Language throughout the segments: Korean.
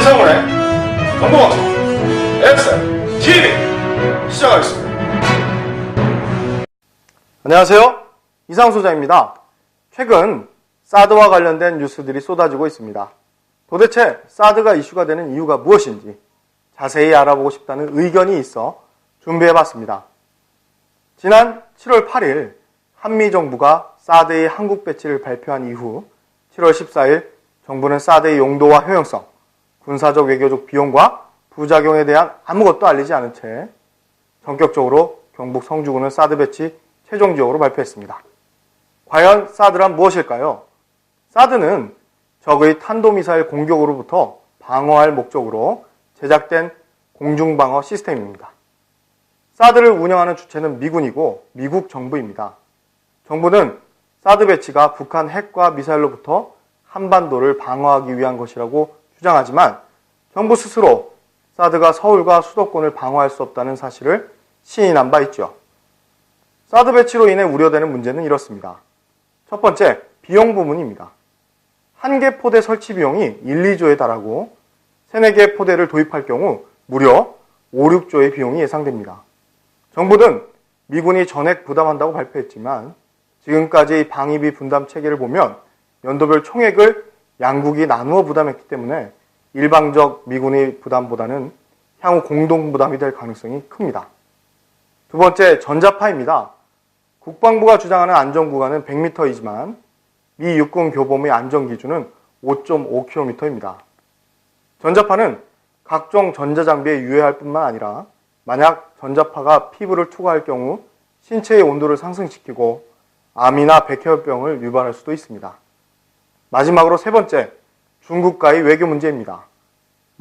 한상훈의 정보방송 SMTV 시작하겠습니다. 안녕하세요. 이상소장입니다. 최근 사드와 관련된 뉴스들이 쏟아지고 있습니다. 도대체 사드가 이슈가 되는 이유가 무엇인지 자세히 알아보고 싶다는 의견이 있어 준비해봤습니다. 지난 7월 8일 한미정부가 사드의 한국 배치를 발표한 이후 7월 14일 정부는 사드의 용도와 효용성, 군사적 외교적 비용과 부작용에 대한 아무것도 알리지 않은 채 전격적으로 경북 성주군은 사드 배치 최종 지역으로 발표했습니다. 과연 사드란 무엇일까요? 사드는 적의 탄도미사일 공격으로부터 방어할 목적으로 제작된 공중방어 시스템입니다. 사드를 운영하는 주체는 미군이고 미국 정부입니다. 정부는 사드 배치가 북한 핵과 미사일로부터 한반도를 방어하기 위한 것이라고 주장하지만 정부 스스로 사드가 서울과 수도권을 방어할 수 없다는 사실을 시인한 바 있죠. 사드 배치로 인해 우려되는 문제는 이렇습니다. 첫 번째, 비용 부문입니다. 한 개 포대 설치 비용이 1, 2조에 달하고 3, 4개 포대를 도입할 경우 무려 5, 6조의 비용이 예상됩니다. 정부는 미군이 전액 부담한다고 발표했지만 지금까지 방위비 분담 체계를 보면 연도별 총액을 양국이 나누어 부담했기 때문에 일방적 미군의 부담보다는 향후 공동 부담이 될 가능성이 큽니다. 두 번째, 전자파입니다. 국방부가 주장하는 안전구간은 100m이지만 미 육군 교범의 안전기준은 5.5km입니다. 전자파는 각종 전자장비에 유해할 뿐만 아니라 만약 전자파가 피부를 투과할 경우 신체의 온도를 상승시키고 암이나 백혈병을 유발할 수도 있습니다. 마지막으로 세 번째, 중국과의 외교 문제입니다.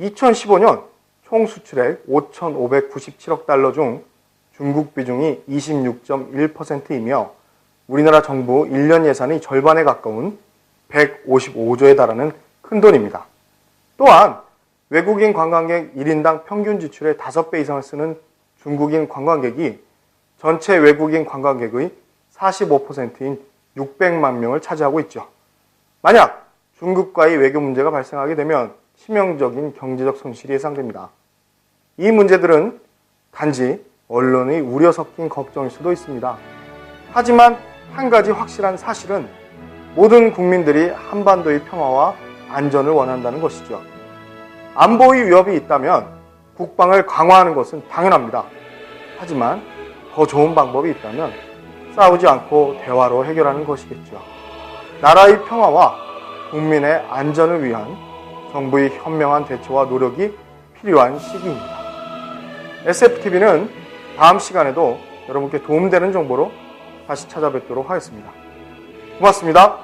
2015년 총 수출액 5,597억 달러 중 중국 비중이 26.1%이며 우리나라 정부 1년 예산의 절반에 가까운 155조에 달하는 큰 돈입니다. 또한 외국인 관광객 1인당 평균 지출의 5배 이상을 쓰는 중국인 관광객이 전체 외국인 관광객의 45%인 600만 명을 차지하고 있죠. 만약 중국과의 외교 문제가 발생하게 되면 치명적인 경제적 손실이 예상됩니다. 이 문제들은 단지 언론의 우려 섞인 걱정일 수도 있습니다. 하지만 한 가지 확실한 사실은 모든 국민들이 한반도의 평화와 안전을 원한다는 것이죠. 안보의 위협이 있다면 국방을 강화하는 것은 당연합니다. 하지만 더 좋은 방법이 있다면 싸우지 않고 대화로 해결하는 것이겠죠. 나라의 평화와 국민의 안전을 위한 정부의 현명한 대처와 노력이 필요한 시기입니다. SFTV는 다음 시간에도 여러분께 도움되는 정보로 다시 찾아뵙도록 하겠습니다. 고맙습니다.